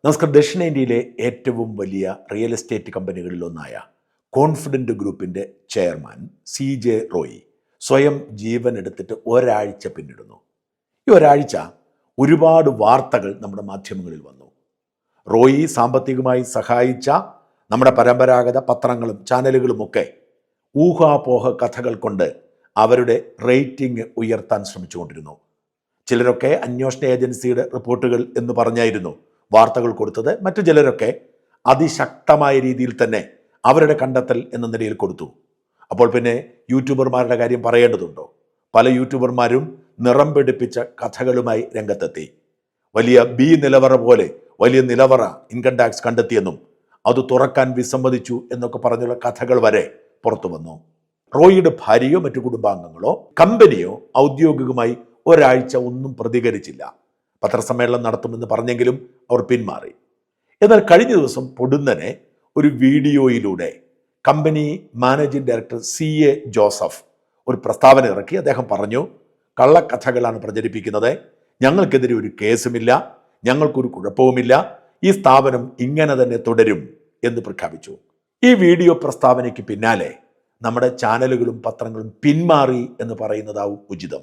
നമസ്കാരം. ദക്ഷിണേന്ത്യയിലെ ഏറ്റവും വലിയ റിയൽ എസ്റ്റേറ്റ് കമ്പനികളിലൊന്നായ കോൺഫിഡൻറ്റ് ഗ്രൂപ്പിൻ്റെ ചെയർമാൻ CJ റോയി സ്വയം ജീവൻ എടുത്തിട്ട് ഒരാഴ്ച പിന്നിടുന്നു. ഈ ഒരാഴ്ച ഒരുപാട് വാർത്തകൾ നമ്മുടെ മാധ്യമങ്ങളിൽ വന്നു. റോയി സാമ്പത്തികമായി സഹായിച്ച നമ്മുടെ പരമ്പരാഗത പത്രങ്ങളും ചാനലുകളുമൊക്കെ ഊഹാപോഹ കഥകൾ കൊണ്ട് അവരുടെ റേറ്റിംഗ് ഉയർത്താൻ ശ്രമിച്ചുകൊണ്ടിരുന്നു. ചിലരൊക്കെ അന്വേഷണ ഏജൻസിയുടെ റിപ്പോർട്ടുകൾ എന്ന് പറഞ്ഞായിരുന്നു വാർത്തകൾ കൊടുത്തത്. മറ്റു ചിലരൊക്കെ അതിശക്തമായ രീതിയിൽ തന്നെ അവരുടെ കണ്ടെത്തൽ എന്ന നിലയിൽ കൊടുത്തു. അപ്പോൾ പിന്നെ യൂട്യൂബർമാരുടെ കാര്യം പറയേണ്ടതുണ്ടോ? പല യൂട്യൂബർമാരും നിറം പിടിപ്പിച്ച കഥകളുമായി രംഗത്തെത്തി. വലിയ ബി നിലവറ പോലെ വലിയ നിലവറ ഇൻകം ടാക്സ് കണ്ടെത്തിയെന്നും അത് തുറക്കാൻ വിസമ്മതിച്ചു എന്നൊക്കെ പറഞ്ഞുള്ള കഥകൾ വരെ പുറത്തു വന്നു. റോയിയുടെ ഭാര്യയോ മറ്റു കുടുംബാംഗങ്ങളോ കമ്പനിയോ ഔദ്യോഗികമായി ഒരാഴ്ച ഒന്നും പ്രതികരിച്ചില്ല. പത്രസമ്മേളനം നടത്തുമെന്ന് പറഞ്ഞെങ്കിലും അവർ പിന്മാറി. എന്നാൽ കഴിഞ്ഞ ദിവസം പൊടുന്നനെ ഒരു വീഡിയോയിലൂടെ company managing director CA Joseph ഒരു പ്രസ്താവന ഇറക്കി. അദ്ദേഹം പറഞ്ഞു, കള്ളക്കഥകളാണ് പ്രചരിപ്പിക്കുന്നത്, ഞങ്ങൾക്കെതിരെ ഒരു കേസുമില്ല, ഞങ്ങൾക്കൊരു കുഴപ്പവുമില്ല, ഈ സ്ഥാപനം ഇങ്ങനെ തന്നെ തുടരും എന്ന് പ്രഖ്യാപിച്ചു. ഈ വീഡിയോ പ്രസ്താവനയ്ക്ക് പിന്നാലെ നമ്മുടെ ചാനലുകളും പത്രങ്ങളും പിന്മാറി എന്ന് പറയുന്നതാവും ഉചിതം.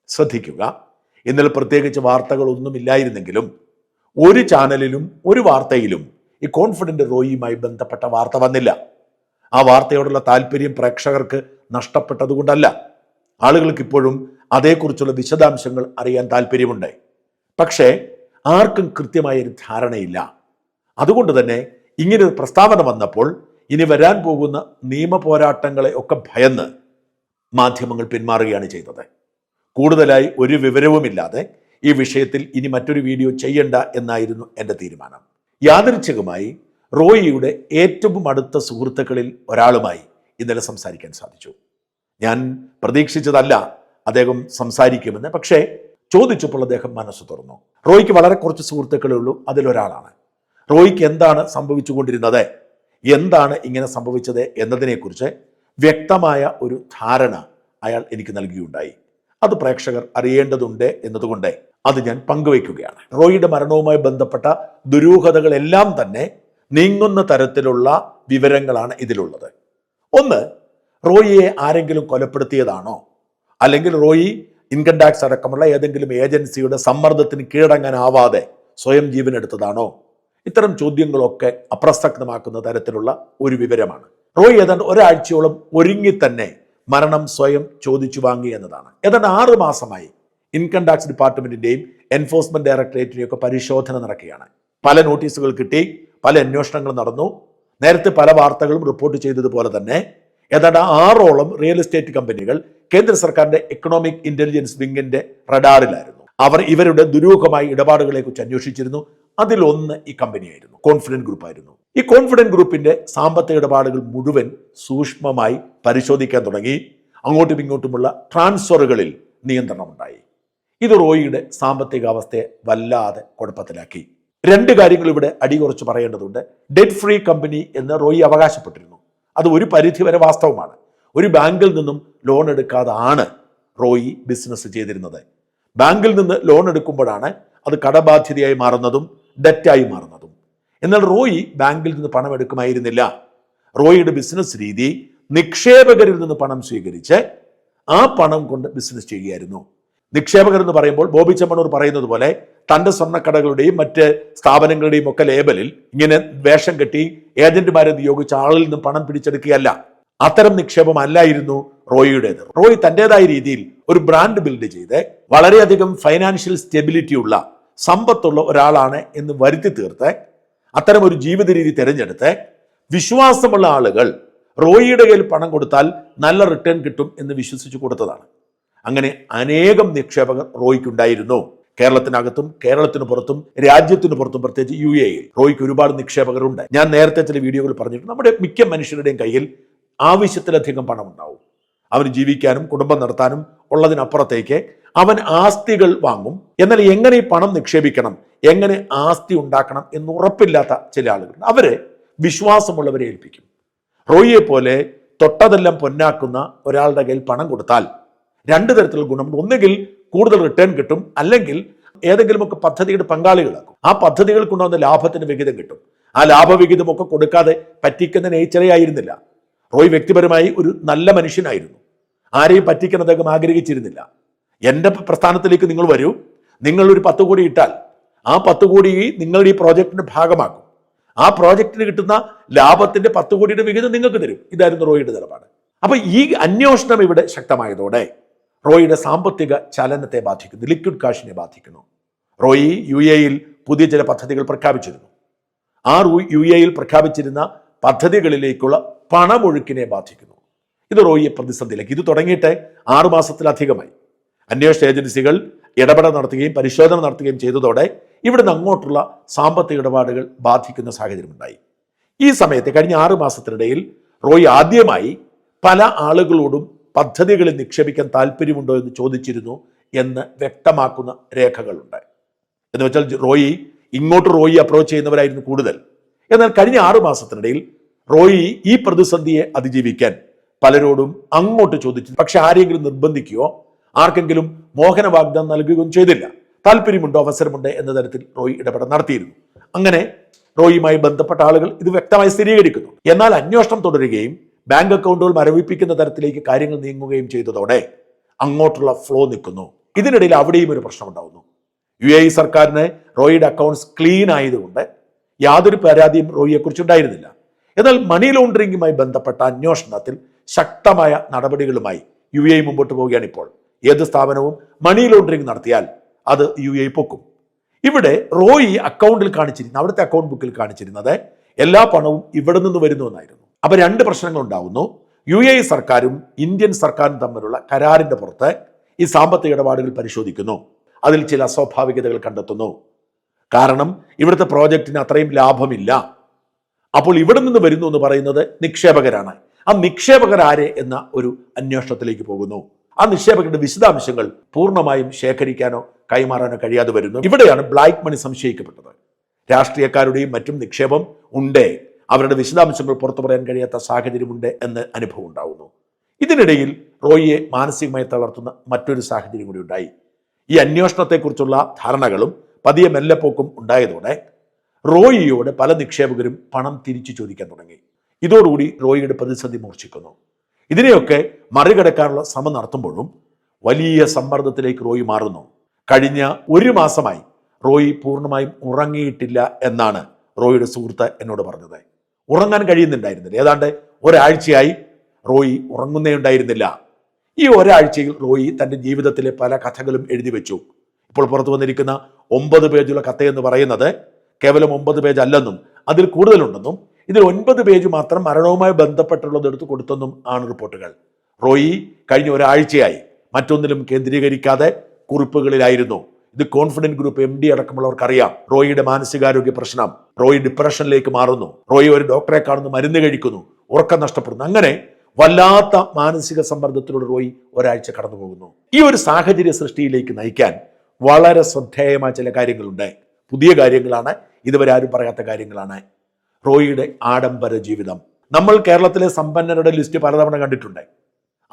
ശ്രദ്ധിക്കുക, ഇന്നലെ പ്രത്യേകിച്ച് വാർത്തകളൊന്നുമില്ലായിരുന്നെങ്കിലും ഒരു ചാനലിലും ഒരു വാർത്തയിലും ഈ കോൺഫിഡൻറ്റ് റോയിയുമായി ബന്ധപ്പെട്ട വാർത്ത വന്നില്ല. ആ വാർത്തയോടുള്ള താല്പര്യം പ്രേക്ഷകർക്ക് നഷ്ടപ്പെട്ടതുകൊണ്ടല്ല. ആളുകൾക്ക് ഇപ്പോഴും അതേക്കുറിച്ചുള്ള വിശദാംശങ്ങൾ അറിയാൻ താല്പര്യമുണ്ട്. പക്ഷേ ആർക്കും കൃത്യമായൊരു ധാരണയില്ല. അതുകൊണ്ട് തന്നെ ഇങ്ങനൊരു പ്രസ്താവന വന്നപ്പോൾ ഇനി വരാൻ പോകുന്ന നിയമ പോരാട്ടങ്ങളെ ഒക്കെ ഭയന്ന് മാധ്യമങ്ങൾ പിന്മാറുകയാണ് ചെയ്തത്. കൂടുതലായി ഒരു വിവരവുമില്ലാതെ ഈ വിഷയത്തിൽ ഇനി മറ്റൊരു വീഡിയോ ചെയ്യണ്ട എന്നായിരുന്നു എൻ്റെ തീരുമാനം. യാദൃച്ഛികമായി റോയിയുടെ ഏറ്റവും അടുത്ത സുഹൃത്തുക്കളിൽ ഒരാളുമായി ഇന്നലെ സംസാരിക്കാൻ സാധിച്ചു. ഞാൻ പ്രതീക്ഷിച്ചതല്ല അദ്ദേഹം സംസാരിക്കുമെന്ന്. പക്ഷേ ചോദിച്ചപ്പോൾ അദ്ദേഹം മനസ്സ് തുറന്നു. റോയിക്ക് വളരെ കുറച്ച് സുഹൃത്തുക്കളേ ഉള്ളൂ, അതിലൊരാളാണ്. റോയിക്ക് എന്താണ് സംഭവിച്ചുകൊണ്ടിരുന്നത്, എന്താണ് ഇങ്ങനെ സംഭവിച്ചത് എന്നതിനെക്കുറിച്ച് വ്യക്തമായ ഒരു ധാരണ അയാൾ എനിക്ക് നൽകിയുണ്ടായി. അത് പ്രേക്ഷകർ അറിയേണ്ടതുണ്ട് എന്നതുകൊണ്ട് അത് ഞാൻ പങ്കുവയ്ക്കുകയാണ്. റോയിയുടെ മരണവുമായി ബന്ധപ്പെട്ട ദുരൂഹതകളെല്ലാം തന്നെ നീങ്ങുന്ന തരത്തിലുള്ള വിവരങ്ങളാണ് ഇതിലുള്ളത്. ഒന്ന്, റോയിയെ ആരെങ്കിലും കൊലപ്പെടുത്തിയതാണോ, അല്ലെങ്കിൽ റോയി ഇൻകം ടാക്സ് അടക്കമുള്ള ഏതെങ്കിലും ഏജൻസിയുടെ സമ്മർദ്ദത്തിന് കീഴടങ്ങാനാവാതെ സ്വയം ജീവനെടുത്തതാണോ? ഇത്തരം ചോദ്യങ്ങളൊക്കെ അപ്രസക്തമാക്കുന്ന തരത്തിലുള്ള ഒരു വിവരമാണ്. റോയി ഏതാണ്ട് ഒരാഴ്ചയോളം ഒരുങ്ങി തന്നെ മരണം സ്വയം ചോദിച്ചു വാങ്ങി എന്നതാണ്. ഏതാണ്ട് 6 മാസമായി ഇൻകം ടാക്സ് ഡിപ്പാർട്ട്മെന്റിന്റെയും എൻഫോഴ്സ്മെന്റ് ഡയറക്ടറേറ്റിന്റെയും ഒക്കെ പരിശോധന നടക്കുകയാണ്. പല നോട്ടീസുകൾ കിട്ടി, പല അന്വേഷണങ്ങൾ നടന്നു. നേരത്തെ പല വാർത്തകളും റിപ്പോർട്ട് ചെയ്തതുപോലെ തന്നെ ഏതാണ്ട് 6ഓളം റിയൽ എസ്റ്റേറ്റ് കമ്പനികൾ കേന്ദ്ര സർക്കാരിന്റെ എക്കണോമിക് ഇന്റലിജൻസ് വിങ്ങിന്റെ റഡാറിലായിരുന്നു. അവർ ഇവരുടെ ദുരൂഹമായ ഇടപാടുകളെ കുറിച്ച് അന്വേഷിച്ചിരുന്നു. അതിലൊന്ന് ഈ കമ്പനിയായിരുന്നു, കോൺഫിഡൻറ്റ് ഗ്രൂപ്പ് ആയിരുന്നു. ഈ കോൺഫിഡൻറ്റ് ഗ്രൂപ്പിന്റെ സാമ്പത്തിക ഇടപാടുകൾ മുഴുവൻ സൂക്ഷ്മമായി പരിശോധിക്കാൻ തുടങ്ങി. അങ്ങോട്ടും ഇങ്ങോട്ടുമുള്ള ട്രാൻസ്ഫറുകളിൽ നിയന്ത്രണമുണ്ടായി. ഇത് റോയിയുടെ സാമ്പത്തിക അവസ്ഥയെ വല്ലാതെ കുഴപ്പത്തിലാക്കി. 2 കാര്യങ്ങൾ ഇവിടെ അടികുറച്ച് പറയേണ്ടതുണ്ട്. ഡെറ്റ് ഫ്രീ കമ്പനി എന്ന് റോയി അവകാശപ്പെട്ടിരുന്നു. അത് ഒരു പരിധിവരെ വാസ്തവമാണ്. ഒരു ബാങ്കിൽ നിന്നും ലോൺ എടുക്കാതാണ് റോയി ബിസിനസ് ചെയ്തിരുന്നത്. ബാങ്കിൽ നിന്ന് ലോൺ എടുക്കുമ്പോഴാണ് അത് കടബാധ്യതയായി മാറുന്നതും ഡെറ്റായി മാറുന്നതും. എന്നാൽ റോയി ബാങ്കിൽ നിന്ന് പണം എടുക്കുമായിരുന്നില്ല. റോയിയുടെ ബിസിനസ് രീതി നിക്ഷേപകരിൽ നിന്ന് പണം സ്വീകരിച്ച് ആ പണം കൊണ്ട് ബിസിനസ് ചെയ്യുകയായിരുന്നു. നിക്ഷേപകർ എന്ന് പറയുമ്പോൾ ബോബി ചെമ്മണ്ണൂർ പറയുന്നത് പോലെ തൻ്റെ സ്വർണ്ണക്കടകളുടെയും മറ്റ് സ്ഥാപനങ്ങളുടെയും ഒക്കെ ലേബലിൽ ഇങ്ങനെ വേഷം കെട്ടി ഏജന്റുമാരെ നിയോഗിച്ച ആളിൽ നിന്നും പണം പിടിച്ചെടുക്കുകയല്ല. അത്തരം നിക്ഷേപമല്ലായിരുന്നു റോയിയുടേത്. റോയി തൻ്റെതായ രീതിയിൽ ഒരു ബ്രാൻഡ് ബിൽഡ് ചെയ്ത് വളരെയധികം ഫൈനാൻഷ്യൽ സ്റ്റെബിലിറ്റി ഉള്ള സമ്പത്തുള്ള ഒരാളാണ് എന്ന് വരുത്തി തീർത്ത് അത്തരം ഒരു ജീവിത രീതി തിരഞ്ഞെടുത്ത് വിശ്വാസമുള്ള ആളുകൾ റോയിയുടെ കയ്യിൽ പണം കൊടുത്താൽ നല്ല റിട്ടേൺ കിട്ടും എന്ന് വിശ്വസിച്ചു കൊടുത്തതാണ്. അങ്ങനെ അനേകം നിക്ഷേപകർ റോയിക്കുണ്ടായിരുന്നു. കേരളത്തിനകത്തും കേരളത്തിന് പുറത്തും രാജ്യത്തിന് പുറത്തും പ്രത്യേകിച്ച് UAE റോയിക്ക് ഒരുപാട് നിക്ഷേപകരുണ്ട്. ഞാൻ നേരത്തെ ചില വീഡിയോകൾ പറഞ്ഞിട്ടുണ്ട്. നമ്മുടെ മിക്ക മനുഷ്യരുടെയും കയ്യിൽ ആവശ്യത്തിലധികം പണം ഉണ്ടാവും. അവന് ജീവിക്കാനും കുടുംബം നടത്താനും ഉള്ളതിനപ്പുറത്തേക്ക് അവൻ ആസ്തികൾ വാങ്ങും. എന്നാൽ എങ്ങനെ ഈ പണം നിക്ഷേപിക്കണം, എങ്ങനെ ആസ്തി ഉണ്ടാക്കണം എന്ന് ഉറപ്പില്ലാത്ത ചില ആളുകളുണ്ട്. അവരെ വിശ്വാസമുള്ളവരെ ഏൽപ്പിക്കും. റോയിയെ പോലെ തൊട്ടതെല്ലാം പൊന്നാക്കുന്ന ഒരാളുടെ കയ്യിൽ പണം കൊടുത്താൽ 2 തരത്തിലുള്ള ഗുണമുണ്ട്. ഒന്നുകിൽ കൂടുതൽ റിട്ടേൺ കിട്ടും, അല്ലെങ്കിൽ ഏതെങ്കിലുമൊക്കെ പദ്ധതിയുടെ പങ്കാളികളാക്കും. ആ പദ്ധതികൾക്കുണ്ടാകുന്ന ലാഭത്തിന് വിഹിതം കിട്ടും. ആ ലാഭവിഹിതമൊക്കെ കൊടുക്കാതെ പറ്റിക്കുന്ന നേച്ചറേ ആയിരുന്നില്ല. റോയ് വ്യക്തിപരമായി ഒരു നല്ല മനുഷ്യനായിരുന്നു. ആരെയും പറ്റിക്കാൻ അദ്ദേഹം ആഗ്രഹിച്ചിരുന്നില്ല. എൻ്റെ പ്രസ്ഥാനത്തിലേക്ക് നിങ്ങൾ വരൂ, നിങ്ങൾ ഒരു 10 കോടി ഇട്ടാൽ ആ 10 കോടി നിങ്ങളുടെ ഈ പ്രോജക്റ്റിന്റെ ഭാഗമാക്കും. ആ പ്രോജക്റ്റിന് കിട്ടുന്ന ലാഭത്തിന്റെ 10 കോടിയുടെ വിഹിതം നിങ്ങൾക്ക് തരും. ഇതായിരുന്നു റോയിയുടെ നിലപാട്. അപ്പൊ ഈ അന്വേഷണം ഇവിടെ ശക്തമായതോടെ റോയിയുടെ സാമ്പത്തിക ചലനത്തെ ബാധിക്കുന്നു, ലിക്വിഡ് കാഷിനെ ബാധിക്കുന്നു. റോയി UAE പുതിയ ചില പദ്ധതികൾ പ്രഖ്യാപിച്ചിരുന്നു. ആ UAE പ്രഖ്യാപിച്ചിരുന്ന പദ്ധതികളിലേക്കുള്ള പണമൊഴുക്കിനെ ബാധിക്കുന്നു. ഇത് റോയിയെ പ്രതിസന്ധിയിലേക്ക്. ഇത് തുടങ്ങിയിട്ട് 6 മാസത്തിലധികമായി. അന്വേഷണ ഏജൻസികൾ ഇടപെടൽ നടത്തുകയും പരിശോധന നടത്തുകയും ചെയ്തതോടെ ഇവിടുന്ന് അങ്ങോട്ടുള്ള സാമ്പത്തിക ഇടപാടുകൾ ബാധിക്കുന്ന സാഹചര്യമുണ്ടായി. ഈ സമയത്ത് കഴിഞ്ഞ 6 മാസത്തിനിടയിൽ റോയ് ആദ്യമായി പല ആളുകളോടും പദ്ധതികളിൽ നിക്ഷേപിക്കാൻ താല്പര്യമുണ്ടോ എന്ന് ചോദിച്ചിരുന്നു എന്ന് വ്യക്തമാക്കുന്ന രേഖകളുണ്ട്. എന്ന് വെച്ചാൽ റോയി അപ്രോച്ച് ചെയ്യുന്നവരായിരുന്നു കൂടുതൽ. എന്നാൽ കഴിഞ്ഞ 6 മാസത്തിനിടയിൽ റോയി ഈ പ്രതിസന്ധിയെ അതിജീവിക്കാൻ പലരോടും അങ്ങോട്ട് ചോദിച്ചു. പക്ഷെ ആരെങ്കിലും നിർബന്ധിക്കുകയോ ആർക്കെങ്കിലും മോഹന വാഗ്ദാനം നൽകുകയും ചെയ്തില്ല. താല്പര്യമുണ്ടോ, അവസരമുണ്ടോ എന്ന തരത്തിൽ റോയ് ഇടപെടൽ നടത്തിയിരുന്നു. അങ്ങനെ റോയിയുമായി ബന്ധപ്പെട്ട ആളുകൾ ഇത് വ്യക്തമായി സ്ഥിരീകരിക്കുന്നു. എന്നാൽ അന്വേഷണം തുടരുകയും ബാങ്ക് അക്കൗണ്ടുകൾ മരവിപ്പിക്കുന്ന തരത്തിലേക്ക് കാര്യങ്ങൾ നീങ്ങുകയും ചെയ്തതോടെ അങ്ങോട്ടുള്ള ഫ്ലോ നിൽക്കുന്നു. ഇതിനിടയിൽ അവിടെയും ഒരു പ്രശ്നമുണ്ടാവുന്നു. UAE സർക്കാരിന് റോയിയുടെ അക്കൗണ്ട്സ് ക്ലീൻ ആയതുകൊണ്ട് യാതൊരു പരാതിയും റോയിയെക്കുറിച്ചുണ്ടായിരുന്നില്ല. എന്നാൽ മണി ലോണ്ടറിംഗുമായി ബന്ധപ്പെട്ട അന്വേഷണത്തിൽ ശക്തമായ നടപടികളുമായി UAE മുമ്പോട്ട് പോവുകയാണ്. ഇപ്പോൾ ഏത് സ്ഥാപനവും മണി ലോണ്ടറിംഗ് നടത്തിയാൽ അത് UAE പൊക്കും. ഇവിടെ റോയി അക്കൗണ്ടിൽ കാണിച്ചിരുന്ന, അവിടുത്തെ അക്കൗണ്ട് ബുക്കിൽ കാണിച്ചിരുന്നത് എല്ലാ പണവും ഇവിടെ നിന്ന് വരുന്നു എന്നായിരുന്നു. അപ്പൊ 2 പ്രശ്നങ്ങൾ ഉണ്ടാവുന്നു. UAE സർക്കാരും ഇന്ത്യൻ സർക്കാരും തമ്മിലുള്ള കരാറിന്റെ പുറത്ത് ഈ സാമ്പത്തിക ഇടപാടുകൾ പരിശോധിക്കുന്നു. അതിൽ ചില അസ്വാഭാവികതകൾ കണ്ടെത്തുന്നു. കാരണം ഇവിടുത്തെ പ്രോജക്റ്റിന് അത്രയും ലാഭമില്ല. അപ്പോൾ ഇവിടെ നിന്ന് വരുന്നു എന്ന് പറയുന്നത് നിക്ഷേപകരാണ്. ആ നിക്ഷേപകർ ആരെ എന്ന ഒരു അന്വേഷണത്തിലേക്ക് പോകുന്നു. ആ നിക്ഷേപകരുടെ വിശദാംശങ്ങൾ പൂർണ്ണമായും ശേഖരിക്കാനോ കൈമാറാനോ കഴിയാതെ വരുന്നു. ഇവിടെയാണ് ബ്ലാക്ക് മണി സംശയിക്കപ്പെട്ടത്. രാഷ്ട്രീയക്കാരുടെയും മറ്റും നിക്ഷേപം ഉണ്ട്, അവരുടെ വിശദാംശങ്ങൾ പുറത്തു പറയാൻ കഴിയാത്ത സാഹചര്യമുണ്ട് എന്ന് അനുഭവം ഉണ്ടാവുന്നു. ഇതിനിടയിൽ റോയിയെ മാനസികമായി തളർത്തുന്ന മറ്റൊരു സാഹചര്യം കൂടി ഉണ്ടായി. ഈ അന്വേഷണത്തെക്കുറിച്ചുള്ള ധാരണകളും പതിയെ മെല്ലെപ്പോക്കും ഉണ്ടായതോടെ റോയിയോട് പല നിക്ഷേപകരും പണം തിരിച്ചു ചോദിക്കാൻ തുടങ്ങി. ഇതോടുകൂടി റോയിയുടെ പ്രതിസന്ധി മൂർച്ഛിക്കുന്നു. ഇതിനെയൊക്കെ മറികടക്കാനുള്ള ശ്രമം നടത്തുമ്പോഴും വലിയ സമ്മർദ്ദത്തിലേക്ക് റോയി മാറുന്നു. കഴിഞ്ഞ 1 മാസമായി റോയി പൂർണ്ണമായും ഉറങ്ങിയിട്ടില്ല എന്നാണ് റോയിയുടെ സുഹൃത്ത് എന്നോട് പറഞ്ഞത്. ഉറങ്ങാൻ കഴിയുന്നുണ്ടായിരുന്നില്ല. ഏതാണ്ട് ഒരാഴ്ചയായി റോയി ഉറങ്ങുന്നേ ഉണ്ടായിരുന്നില്ല. ഈ ഒരാഴ്ചയിൽ റോയി തൻ്റെ ജീവിതത്തിലെ പല കഥകളും എഴുതി വെച്ചു. ഇപ്പോൾ പുറത്തു വന്നിരിക്കുന്ന 9 പേജുള്ള കഥയെന്ന് പറയുന്നത് കേവലം 9 പേജ് അല്ലെന്നും അതിൽ കൂടുതലുണ്ടെന്നും ഇതിൽ 9 പേജ് മാത്രം മരണവുമായി ബന്ധപ്പെട്ടുള്ളത് എടുത്തു കൊടുത്തെന്നും ആണ് റിപ്പോർട്ടുകൾ. റോയി കഴിഞ്ഞ ഒരാഴ്ചയായി മറ്റൊന്നിലും കേന്ദ്രീകരിക്കാതെ കുറിപ്പുകളിലായിരുന്നു. ഇത് കോൺഫിഡന്റ് ഗ്രൂപ്പ് MD അടക്കമുള്ളവർക്കറിയാം. റോയിയുടെ മാനസികാരോഗ്യ പ്രശ്നം, റോയി ഡിപ്രഷനിലേക്ക് മാറുന്നു, റോയി ഒരു ഡോക്ടറെ കാണുന്നു, മരുന്ന് കഴിക്കുന്നു, ഉറക്കം നഷ്ടപ്പെടുന്നു. അങ്ങനെ വല്ലാത്ത മാനസിക സമ്മർദ്ദത്തിലൂടെ റോയി ഒരാഴ്ച കടന്നു പോകുന്നു. ഈ ഒരു സാഹചര്യ സൃഷ്ടിയിലേക്ക് നയിക്കാൻ വളരെ ശ്രദ്ധേയമായ ചില കാര്യങ്ങളുണ്ട്. പുതിയ കാര്യങ്ങളാണ്, ഇതുവരെ ആരും പറയാത്ത കാര്യങ്ങളാണ്. റോയിയുടെ ആഡംബര ജീവിതം. നമ്മൾ കേരളത്തിലെ സമ്പന്നരുടെ ലിസ്റ്റ് പലതവണ കണ്ടിട്ടുണ്ട്.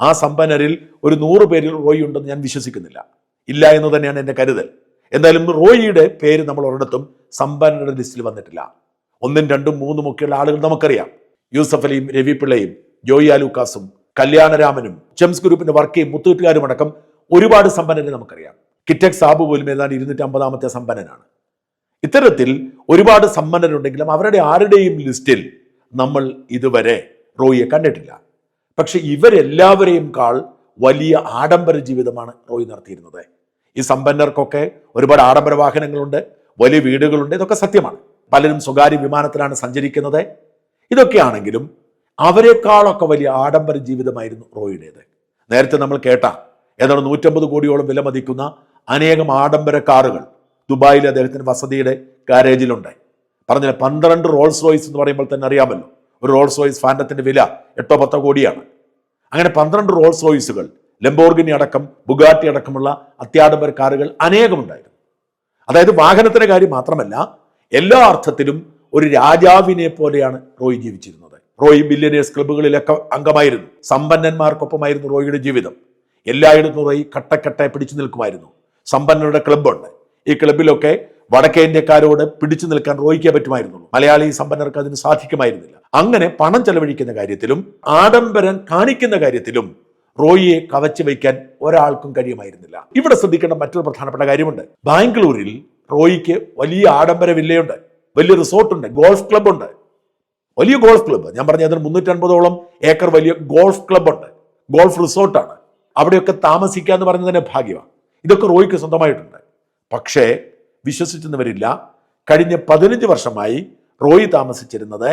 ആ സമ്പന്നരിൽ ഒരു 100 പേരിൽ റോയി ഉണ്ടെന്ന് ഞാൻ വിശ്വസിക്കുന്നില്ല. ഇല്ല എന്ന് തന്നെയാണ് എൻ്റെ കരുതൽ. എന്തായാലും റോയിയുടെ പേര് നമ്മൾ ഒരിടത്തും സമ്പന്നരുടെ ലിസ്റ്റിൽ വന്നിട്ടില്ല. 1ഉം 2ഉം 3ഉം ഒക്കെയുള്ള ആളുകൾ നമുക്കറിയാം. യൂസഫ് അലിയും രവി പിള്ളയും ജോയി ആലൂക്കാസും കല്യാണരാമനും ജെംസ് ഗ്രൂപ്പിന്റെ വർക്കയും മുത്തൂറ്റുകാരും അടക്കം ഒരുപാട് സമ്പന്നരെ നമുക്കറിയാം. കിറ്റക് സാബു പോലും ഏതാണ്ട് 250ാമത്തെ സമ്പന്നനാണ്. ഇത്തരത്തിൽ ഒരുപാട് സമ്പന്നരുണ്ടെങ്കിലും അവരുടെ ആരുടെയും ലിസ്റ്റിൽ നമ്മൾ ഇതുവരെ റോയിയെ കണ്ടിട്ടില്ല. പക്ഷെ ഇവരെല്ലാവരെയും കാൾ വലിയ ആഡംബര ജീവിതമാണ് റോയി നടത്തിയിരുന്നത്. ഈ സമ്പന്നർക്കൊക്കെ ഒരുപാട് ആഡംബര വാഹനങ്ങളുണ്ട്, വലിയ വീടുകളുണ്ട്, ഇതൊക്കെ സത്യമാണ്. പലരും സ്വകാര്യ വിമാനത്തിലാണ് സഞ്ചരിക്കുന്നത്. ഇതൊക്കെയാണെങ്കിലും അവരെക്കാളൊക്കെ വലിയ ആഡംബര ജീവിതമായിരുന്നു റോയിയുടേത്. നേരത്തെ നമ്മൾ കേട്ട ഏതാണ്ട് 150 കോടിയോളം വില മതിക്കുന്ന അനേകം ആഡംബര കാറുകൾ ദുബായിലെ അദ്ദേഹത്തിന്റെ വസതിയുടെ ഗാരേജിലുണ്ട്. പറഞ്ഞ 12 റോൾസ് റോയ്സ് എന്ന് പറയുമ്പോൾ തന്നെ അറിയാമല്ലോ, ഒരു റോൾസ് റോയ്സ് ഫാൻറ്റത്തിന്റെ വില 8-10 കോടിയാണ്. അങ്ങനെ 12 റോൾസ് റോയ്സുകൾ, ലംബോർഗിനി അടക്കം ബുഗാട്ടി അടക്കമുള്ള അത്യാഡംബര കാറുകൾ അനേകമുണ്ടായിരുന്നു. അതായത് വാഹനത്തിന്റെ കാര്യം മാത്രമല്ല, എല്ലാ അർത്ഥത്തിലും ഒരു രാജാവിനെ പോലെയാണ് റോയി ജീവിച്ചിരുന്നത്. റോയി ബില്യനേഴ്സ് ക്ലബ്ബുകളിലൊക്കെ അംഗമായിരുന്നു. സമ്പന്നന്മാർക്കൊപ്പമായിരുന്നു റോയിയുടെ ജീവിതം. എല്ലായിടത്തും റോയി കട്ടക്കട്ടെ പിടിച്ചു നിൽക്കുമായിരുന്നു. സമ്പന്നരുടെ ക്ലബ്ബുണ്ട്, ഈ ക്ലബിലൊക്കെ വടക്കേ ഇന്ത്യക്കാരോട് പിടിച്ചു നിൽക്കാൻ റോയിക്കേ പറ്റുമായിരുന്നുള്ളൂ. മലയാളി സമ്പന്നർക്ക് അതിന് സാധിക്കുമായിരുന്നില്ല. അങ്ങനെ പണം ചെലവഴിക്കുന്ന കാര്യത്തിലും ആഡംബരം കാണിക്കുന്ന കാര്യത്തിലും റോയിയെ കവച്ചു വയ്ക്കാൻ ഒരാൾക്കും കഴിയുമായിരുന്നില്ല. ഇവിടെ ശ്രദ്ധിക്കേണ്ട മറ്റൊരു പ്രധാനപ്പെട്ട കാര്യമുണ്ട്. ബാംഗ്ലൂരിൽ റോയിക്ക് വലിയ ആഡംബര വില്ലയുണ്ട്, വലിയ റിസോർട്ടുണ്ട്, ഗോൾഫ് ക്ലബ് ഉണ്ട്, വലിയ ഗോൾഫ് ക്ലബ്ബ്. ഞാൻ പറഞ്ഞ അതിന് 350ഓളം ഏക്കർ വലിയ ഗോൾഫ് ക്ലബ്ബുണ്ട്, ഗോൾഫ് റിസോർട്ടാണ്. അവിടെയൊക്കെ താമസിക്കുക എന്ന് പറയുന്നത് തന്നെ ഭാഗ്യമാണ്. ഇതൊക്കെ റോയിക്ക് സ്വന്തമായിട്ടുണ്ട്. പക്ഷേ വിശ്വസിച്ചെന്നവരില്ല, കഴിഞ്ഞ 15 വർഷമായി റോയി താമസിച്ചിരുന്നത്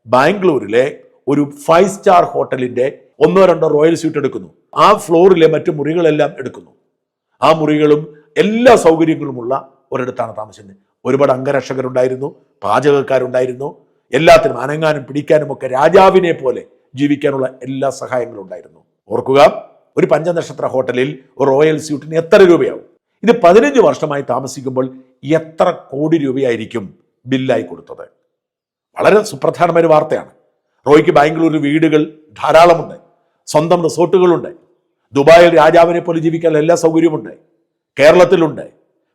ബാംഗ്ലൂരിലെ ഒരു 5 സ്റ്റാർ ഹോട്ടലിന്റെ 1-2 റോയൽ സ്യൂട്ട് എടുക്കുന്നു. ആ ഫ്ലോറിലെ മറ്റു മുറികളെല്ലാം എടുക്കുന്നു. ആ മുറികളും എല്ലാ സൗകര്യങ്ങളുമുള്ള ഒരിടത്താണ് താമസിക്കുന്നത്. ഒരുപാട് അംഗരക്ഷകരുണ്ടായിരുന്നു, പാചകക്കാരുണ്ടായിരുന്നു, എല്ലാത്തിനും അനങ്ങാനും പിടിക്കാനും ഒക്കെ രാജാവിനെ പോലെ ജീവിക്കാനുള്ള എല്ലാ സഹായങ്ങളും ഉണ്ടായിരുന്നു. ഓർക്കുക, ഒരു 5 നക്ഷത്ര ഹോട്ടലിൽ ഒരു റോയൽ സ്യൂട്ടിന് എത്ര രൂപയാവും? ഇത് 15 വർഷമായി താമസിക്കുമ്പോൾ എത്ര കോടി രൂപയായിരിക്കും ബില്ലായി കൊടുത്തത്? വളരെ സുപ്രധാനമായ ഒരു വാർത്തയാണ്. റോയിക്ക് ബാംഗ്ലൂരിൽ വീടുകൾ ധാരാളമുണ്ട്, സ്വന്തം റിസോർട്ടുകളുണ്ട്, ദുബായിൽ രാജാവിനെ പോലെ ജീവിക്കാൻ എല്ലാ സൗകര്യമുണ്ട്, കേരളത്തിലുണ്ട്.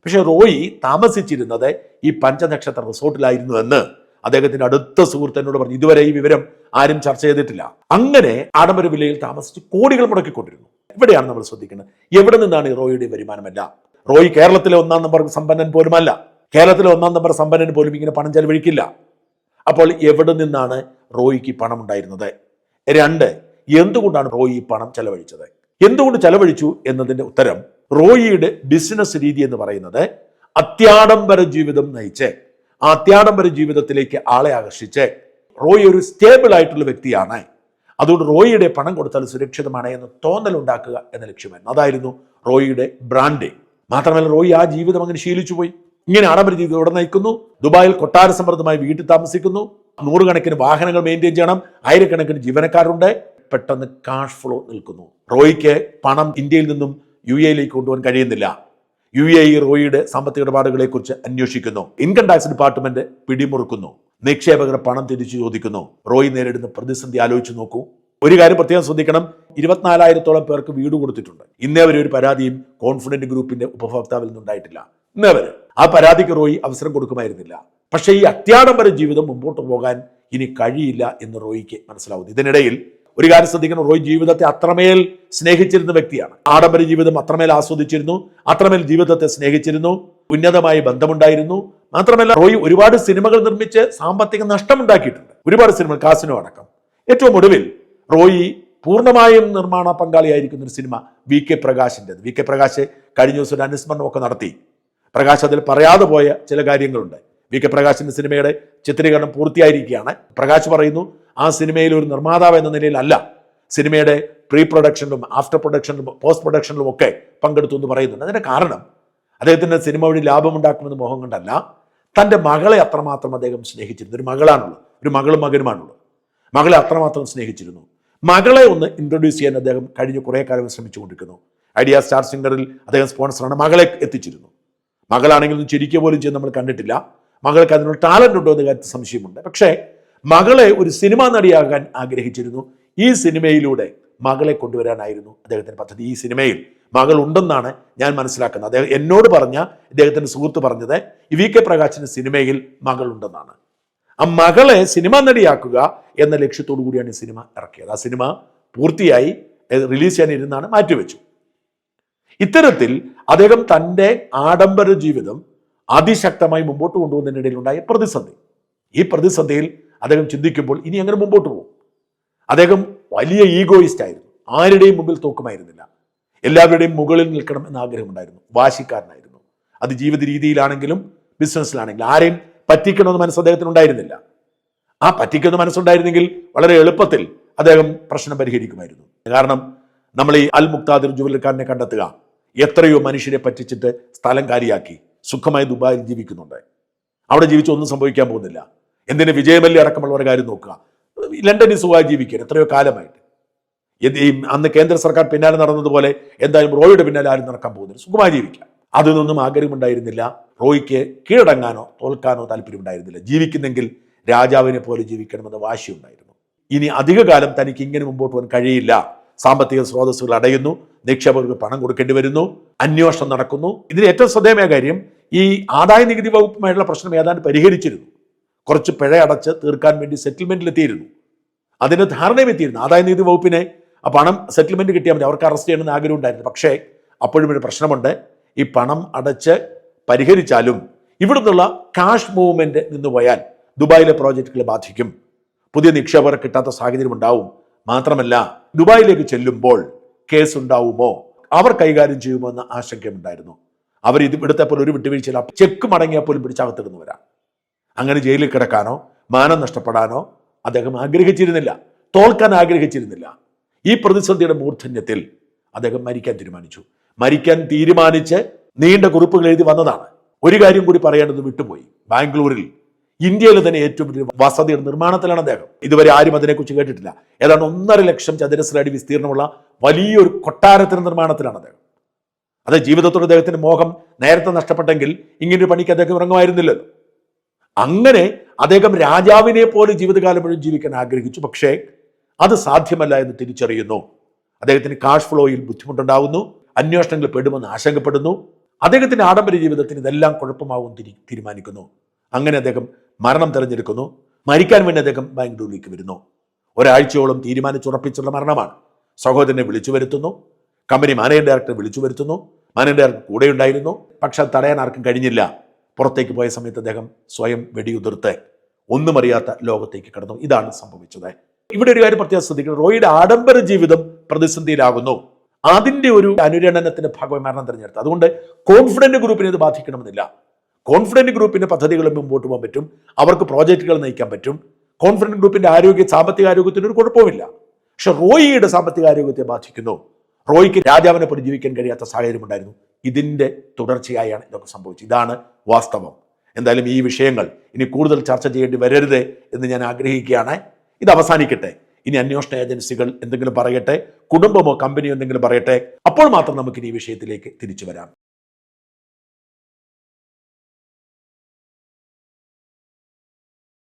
പക്ഷെ റോയി താമസിച്ചിരുന്നത് ഈ 5 നക്ഷത്ര റിസോർട്ടിലായിരുന്നു എന്ന് അദ്ദേഹത്തിന്റെ അടുത്ത സുഹൃത്ത് എന്നോട് പറഞ്ഞു. ഇതുവരെ ഈ വിവരം ആരും ചർച്ച ചെയ്തിട്ടില്ല. അങ്ങനെ ആഡംബര വില്ലയിൽ താമസിച്ച് കോടികൾ മുടക്കിക്കൊണ്ടിരുന്നു. ഇവിടെയാണ് നമ്മൾ ശ്രദ്ധിക്കുന്നത്. എവിടെ നിന്നാണ് ഈ റോയിയുടെ വരുമാനമല്ല? റോയി കേരളത്തിലെ 1-ാം നമ്പർ സമ്പന്നൻ പോലുമല്ല. കേരളത്തിലെ 1-ാം നമ്പർ സമ്പന്നന് പോലും ഇങ്ങനെ പണം ചെലവഴിക്കില്ല. അപ്പോൾ എവിടെ നിന്നാണ് റോയിക്ക് പണം ഉണ്ടായിരുന്നത്? 2, എന്തുകൊണ്ടാണ് റോയി പണം ചെലവഴിച്ചത്? എന്തുകൊണ്ട് ചെലവഴിച്ചു എന്നതിന്റെ ഉത്തരം, റോയിയുടെ ബിസിനസ് രീതി എന്ന് പറയുന്നത് അത്യാഡംബര ജീവിതം നയിച്ച് ആ അത്യാഡംബര ജീവിതത്തിലേക്ക് ആളെ ആകർഷിച്ച് റോയി ഒരു സ്റ്റേബിൾ ആയിട്ടുള്ള വ്യക്തിയാണ്, അതുകൊണ്ട് റോയിയുടെ പണം കൊടുത്താൽ സുരക്ഷിതമാണ് എന്ന് തോന്നലുണ്ടാക്കുക എന്ന ലക്ഷ്യമായിരുന്നു. അതായിരുന്നു റോയിയുടെ ബ്രാൻഡ്. മാത്രമല്ല റോയി ആ ജീവിതം അങ്ങനെ ശീലിച്ചു പോയി. ഇങ്ങനെ ആഡംബര ജീവിതം ഇവിടെ നയിക്കുന്നു, ദുബായിൽ കൊട്ടാര സമൃദ്ധമായി വീട്ടിൽ താമസിക്കുന്നു, 100 കണക്കിന് വാഹനങ്ങൾ മെയിൻറ്റെയിൻ ചെയ്യണം, 1000 ജീവിതക്കാരുണ്ട്, പെട്ടെന്ന് കാഷ് ഫ്ലോ നിൽക്കുന്നു. റോയിക്ക് പണം ഇന്ത്യയിൽ നിന്നും UAE കൊണ്ടുപോകാൻ കഴിയുന്നില്ല. UAE റോയിയുടെ സാമ്പത്തിക ഇടപാടുകളെ കുറിച്ച് അന്വേഷിക്കുന്നു. ഇൻകം ടാക്സ് ഡിപ്പാർട്ട്മെന്റ് പിടിമുറുക്കുന്നു. നിക്ഷേപകർ പണം തിരിച്ചു ചോദിക്കുന്നു. റോയി നേരിടുന്ന പ്രതിസന്ധി ആലോചിച്ച് നോക്കൂ. ഒരു കാര്യം പ്രത്യേകം ശ്രദ്ധിക്കണം, 24,000-ഓളം പേർക്ക് വീട് കൊടുത്തിട്ടുണ്ട്. ഇന്നേ വരെ ഒരു പരാതിയും കോൺഫിഡന്റ് ഗ്രൂപ്പിന്റെ ഉപഭോക്താവിൽ നിന്നുണ്ടായിട്ടില്ല. ഇന്നേ വരെ ആ പരാതിക്ക് റോയി അവസരം കൊടുക്കുമായിരുന്നില്ല. പക്ഷേ ഈ അത്യാഡംബര ജീവിതം മുമ്പോട്ട് പോകാൻ ഇനി കഴിയില്ല എന്ന് റോയിക്ക് മനസ്സിലാവുന്നു. ഇതിനിടയിൽ ഒരു കാര്യം ശ്രദ്ധിക്കണം, റോയ് ജീവിതത്തെ അത്രമേൽ സ്നേഹിച്ചിരുന്ന വ്യക്തിയാണ്. ആഡംബര ജീവിതം അത്രമേൽ ആസ്വദിച്ചിരുന്നു, അത്രമേൽ ജീവിതത്തെ സ്നേഹിച്ചിരുന്നു, ഉന്നതമായ ബന്ധമുണ്ടായിരുന്നു. മാത്രമല്ല റോയ് ഒരുപാട് സിനിമകൾ നിർമ്മിച്ച് സാമ്പത്തിക നഷ്ടമുണ്ടാക്കിയിട്ടുണ്ട്, ഒരുപാട് സിനിമകൾ, കാസിനോ അടക്കം. ഏറ്റവും ഒടുവിൽ റോയ് പൂർണ്ണമായും നിർമ്മാണ പങ്കാളിയായിരിക്കുന്ന ഒരു സിനിമ VK പ്രകാശിൻ്റെത്. VK പ്രകാശ് കഴിഞ്ഞ ദിവസം ഒരു അനുസ്മരണമൊക്കെ നടത്തി. പ്രകാശ് അതിൽ പറയാതെ പോയ ചില കാര്യങ്ങളുണ്ട്. VK പ്രകാശിന്റെ സിനിമയുടെ ചിത്രീകരണം പൂർത്തിയായിരിക്കുകയാണ്. പ്രകാശ് പറയുന്നു, ആ സിനിമയിൽ ഒരു നിർമ്മാതാവ് എന്ന നിലയിലല്ല, സിനിമയുടെ പ്രീ പ്രൊഡക്ഷനിലും ആഫ്റ്റർ പ്രൊഡക്ഷനിലും പോസ്റ്റ് പ്രൊഡക്ഷനിലും ഒക്കെ പങ്കെടുത്തു എന്ന് പറയുന്നുണ്ട്. അതിന്റെ കാരണം അദ്ദേഹത്തിന്റെ സിനിമ വഴി ലാഭമുണ്ടാക്കുമെന്ന് മോഹം കൊണ്ടല്ല, തൻ്റെ മകളെ അത്രമാത്രം അദ്ദേഹം സ്നേഹിച്ചിരുന്നു. ഒരു മകളാണുള്ളത്, ഒരു മകളും മകനുമാണുള്ളത്. മകളെ അത്രമാത്രം സ്നേഹിച്ചിരുന്നു. മകളെ ഒന്ന് ഇൻട്രൊഡ്യൂസ് ചെയ്യാൻ അദ്ദേഹം കഴിഞ്ഞ കുറേ കാലം ശ്രമിച്ചുകൊണ്ടിരിക്കുന്നു. ഐഡിയ സ്റ്റാർ സിംഗറിൽ അദ്ദേഹം സ്പോൺസറാണ്. മകളെ എത്തിച്ചിരുന്നു. മകളാണെങ്കിലും ചിരിക്കുക പോലും ചെയ്ത് നമ്മൾ കണ്ടിട്ടില്ല. മകൾക്ക് അതിനുള്ള ടാലന്റ് ഉണ്ടോ എന്ന കാര്യത്തിൽ സംശയമുണ്ട്. പക്ഷേ മകളെ ഒരു സിനിമാ നടിയാകാൻ ആഗ്രഹിച്ചിരുന്നു. ഈ സിനിമയിലൂടെ മകളെ കൊണ്ടുവരാനായിരുന്നു അദ്ദേഹത്തിന്റെ പദ്ധതി. ഈ സിനിമയിൽ മകൾ ഉണ്ടെന്നാണ് ഞാൻ മനസ്സിലാക്കുന്നത്. അദ്ദേഹം എന്നോട് പറഞ്ഞ, ഇദ്ദേഹത്തിന്റെ സുഹൃത്ത് പറഞ്ഞത്, VK പ്രകാശിന്റെ സിനിമയിൽ മകൾ ഉണ്ടെന്നാണ്. ആ മകളെ സിനിമാ നടിയാക്കുക എന്ന ലക്ഷ്യത്തോടു കൂടിയാണ് ഈ സിനിമ ഇറക്കിയത്. ആ സിനിമ പൂർത്തിയായി റിലീസ് ചെയ്യാനിരുന്നാണ് മാറ്റിവെച്ചു. ഇത്തരത്തിൽ അദ്ദേഹം തൻ്റെ ആഡംബര ജീവിതം അതിശക്തമായി മുമ്പോട്ട് കൊണ്ടുപോകുന്നതിനിടയിലുണ്ടായ പ്രതിസന്ധി. ഈ പ്രതിസന്ധിയിൽ അദ്ദേഹം ചിന്തിക്കുമ്പോൾ ഇനി എങ്ങനെ മുമ്പോട്ട് പോകും? അദ്ദേഹം വലിയ ഈഗോയിസ്റ്റ് ആയിരുന്നു, ആരുടെയും മുമ്പിൽ തോക്കുമായിരുന്നില്ല, എല്ലാവരുടെയും മുകളിൽ നിൽക്കണം എന്ന ആഗ്രഹമുണ്ടായിരുന്നു, വാശിക്കാരനായിരുന്നു. അത് ജീവിത രീതിയിലാണെങ്കിലും ബിസിനസ്സിലാണെങ്കിലും ആരെയും പറ്റിക്കണമെന്ന് മനസ്സ് അദ്ദേഹത്തിന് ഉണ്ടായിരുന്നില്ല. ആ പറ്റിക്കുന്ന മനസ്സുണ്ടായിരുന്നെങ്കിൽ വളരെ എളുപ്പത്തിൽ അദ്ദേഹം പ്രശ്നം പരിഹരിക്കുമായിരുന്നു. കാരണം നമ്മൾ ഈ അൽ മുക്താദിർ ജുവലക്കാരനെ കണ്ടെത്തുക, എത്രയോ മനുഷ്യരെ പറ്റിച്ചിട്ട് സ്ഥലം കാലിയാക്കി സുഖമായി ദുബായിൽ ജീവിക്കുന്നുണ്ട്. അവിടെ ജീവിച്ചൊന്നും സംഭവിക്കാൻ പോകുന്നില്ല. എന്തിന് വിജയമല്ലി അടക്കമുള്ളവരുടെ കാര്യം നോക്കുക, ലണ്ടനിൽ സുഖമായി ജീവിക്കുക എത്രയോ കാലമായിട്ട്. അന്ന് കേന്ദ്ര സർക്കാർ പിന്നാലെ നടന്നതുപോലെ എന്തായാലും റോയിയുടെ പിന്നാലെ ആരും നടക്കാൻ പോകുന്നില്ല, സുഖമായി ജീവിക്കാം. അതിനൊന്നും ആഗ്രഹമുണ്ടായിരുന്നില്ല. റോയിക്ക് കീഴടങ്ങാനോ തോൽക്കാനോ താല്പര്യമുണ്ടായിരുന്നില്ല. ജീവിക്കുന്നെങ്കിൽ രാജാവിനെ പോലെ ജീവിക്കണമെന്ന വാശിയുണ്ടായിരുന്നു. ഇനി അധികകാലം തനിക്ക് ഇങ്ങനെ മുമ്പോട്ട് പോകാൻ കഴിയില്ല. സാമ്പത്തിക സ്രോതസ്സുകൾ അടയുന്നു, നിക്ഷേപകർക്ക് പണം കൊടുക്കേണ്ടി വരുന്നു, അന്വേഷണം നടക്കുന്നു. ഇതിൽ ഏറ്റവും ശ്രദ്ധേയമായ കാര്യം, ഈ ആദായ നികുതി വകുപ്പുമായിട്ടുള്ള പ്രശ്നം ഏതാണ്ട് പരിഹരിച്ചിരുന്നു. കുറച്ച് പിഴ അടച്ച് തീർക്കാൻ വേണ്ടി സെറ്റിൽമെന്റിലെത്തിയിരുന്നു. അതിന് ധാരണയും എത്തിയിരുന്നു. ആദായ നികുതി വകുപ്പിനെ ആ പണം സെറ്റിൽമെന്റ് കിട്ടിയാൽ മതി, അവർക്ക് അറസ്റ്റ് ചെയ്യണമെന്ന് ആഗ്രഹം ഉണ്ടായിരുന്നു. പക്ഷേ അപ്പോഴും ഒരു പ്രശ്നമുണ്ട്. ഈ പണം അടച്ച് പരിഹരിച്ചാലും ഇവിടുന്നുള്ള കാഷ് മൂവ്മെന്റ് നിന്ന് പോയാൽ ദുബായിലെ പ്രോജക്റ്റുകൾ ബാധിക്കും, പുതിയ നിക്ഷേപകർ കിട്ടാത്ത സാഹചര്യം ഉണ്ടാവും. മാത്രമല്ല ദുബായിലേക്ക് ചെല്ലുമ്പോൾ കേസ് ഉണ്ടാവുമോ, അവർ കൈകാര്യം ചെയ്യുമോ എന്ന ആശങ്കയുണ്ടായിരുന്നു. അവർ ഇവിടുത്തെ പോലെ ഒരു വിട്ടുവീഴ്ചയില്ല, ചെക്ക് മടങ്ങിയാൽ പോലും പിടിച്ചകത്തിടുന്നവരാണ്. അങ്ങനെ ജയിലിൽ കിടക്കാനോ മാനം നഷ്ടപ്പെടാനോ അദ്ദേഹം ആഗ്രഹിച്ചിരുന്നില്ല, തോൽക്കാൻ ആഗ്രഹിച്ചിരുന്നില്ല. ഈ പ്രതിസന്ധിയുടെ മൂർധന്യത്തിൽ അദ്ദേഹം മരിക്കാൻ തീരുമാനിച്ചു. മരിക്കാൻ തീരുമാനിച്ച് നീണ്ട കുറിപ്പുകൾ എഴുതി വന്നതാണ്. ഒരു കാര്യം കൂടി പറയേണ്ടത് വിട്ടുപോയി. ബാംഗ്ലൂരിൽ ഇന്ത്യയിലെ തന്നെ ഏറ്റവും വലിയ വസതിയുടെ നിർമ്മാണത്തിലാണ് അദ്ദേഹം. ഇതുവരെ ആരും അതിനെക്കുറിച്ച് കേട്ടിട്ടില്ല. ഏതാണ്ട് 1.5 ലക്ഷം ചതുരശ്ര അടി വിസ്തീർണമുള്ള വലിയൊരു കൊട്ടാരത്തിന്റെ നിർമ്മാണത്തിലാണ് അദ്ദേഹം. അത് ജീവിതത്തോട് അദ്ദേഹത്തിന്റെ മോഹം നേരത്തെ നഷ്ടപ്പെട്ടെങ്കിൽ ഇങ്ങനൊരു പണിക്ക് അദ്ദേഹം ഇറങ്ങുമായിരുന്നില്ലല്ലോ. അങ്ങനെ അദ്ദേഹം രാജാവിനെ പോലെ ജീവിതകാലം മുഴുവൻ ജീവിക്കാൻ ആഗ്രഹിച്ചു. പക്ഷേ അത് സാധ്യമല്ല എന്ന് തിരിച്ചറിയുന്നു. അദ്ദേഹത്തിന് കാഷ് ഫ്ലോയിൽ ബുദ്ധിമുട്ടുണ്ടാകുന്നു, അന്വേഷണങ്ങൾ പെടുമെന്ന് ആശങ്കപ്പെടുന്നു. അദ്ദേഹത്തിന്റെ ആഡംബര ജീവിതത്തിന് ഇതെല്ലാം കുഴപ്പമാവും തീരുമാനിക്കുന്നു. അങ്ങനെ അദ്ദേഹം മരണം തിരഞ്ഞെടുക്കുന്നു. മരിക്കാൻ വേണ്ടി അദ്ദേഹം ബാംഗ്ലൂരിലേക്ക് വരുന്നു. ഒരാഴ്ചയോളം തീരുമാനിച്ചുറപ്പിച്ചുള്ള മരണമാണ്. സഹോദരനെ വിളിച്ചു വരുത്തുന്നു, കമ്പനി മാനേജിംഗ് ഡയറക്ടറെ വിളിച്ചു വരുത്തുന്നു. മാനേജിംഗ് ഡയറക്ടർ കൂടെ ഉണ്ടായിരുന്നു. പക്ഷെ അത് തടയാൻ ആർക്കും കഴിഞ്ഞില്ല. പുറത്തേക്ക് പോയ സമയത്ത് അദ്ദേഹം സ്വയം വെടിയുതിർത്ത് ഒന്നും അറിയാത്ത ലോകത്തേക്ക് കടന്നു. ഇതാണ് സംഭവിച്ചത്. ഇവിടെ ഒരു കാര്യം പ്രത്യേകം ശ്രദ്ധിക്കണം. റോയിയുടെ ആഡംബര ജീവിതം പ്രതിസന്ധിയിലാകുന്നു. അതിന്റെ ഒരു അനുരണനത്തിന്റെ ഭാഗമായി മരണം തിരഞ്ഞെടുത്തു. അതുകൊണ്ട് കോൺഫിഡന്റ് ഗ്രൂപ്പിനെ ഇത് ബാധിക്കണമെന്നില്ല. കോൺഫിഡന്റ് ഗ്രൂപ്പിന്റെ പദ്ധതികൾ മുമ്പോട്ട് പോകാൻ പറ്റും, അവർക്ക് പ്രോജക്റ്റുകൾ നയിക്കാൻ പറ്റും. കോൺഫിഡന്റ് ഗ്രൂപ്പിന്റെ സാമ്പത്തിക ആരോഗ്യത്തിന് ഒരു കുഴപ്പമില്ല. പക്ഷെ റോയിയുടെ സാമ്പത്തിക ആരോഗ്യത്തെ ബാധിക്കുന്നു. റോയിക്ക് രാജാവിനെ പോലെ ജീവിക്കാൻ കഴിയാത്ത സാഹചര്യം ഉണ്ടായിരുന്നു. ഇതിന്റെ തുടർച്ചയായാണ് ഇതൊക്കെ സംഭവിച്ചത്. ഇതാണ് വാസ്തവം. എന്തായാലും ഈ വിഷയങ്ങൾ ഇനി കൂടുതൽ ചർച്ച ചെയ്യേണ്ടി വരരുത് എന്ന് ഞാൻ ആഗ്രഹിക്കുകയാണ്. ഇത് അവസാനിക്കട്ടെ. ഇനി അന്വേഷണ ഏജൻസികൾ എന്തെങ്കിലും പറയട്ടെ, കുടുംബമോ കമ്പനിയോ എന്തെങ്കിലും പറയട്ടെ. അപ്പോൾ മാത്രം നമുക്കിനി ഈ വിഷയത്തിലേക്ക് തിരിച്ചു വരാം.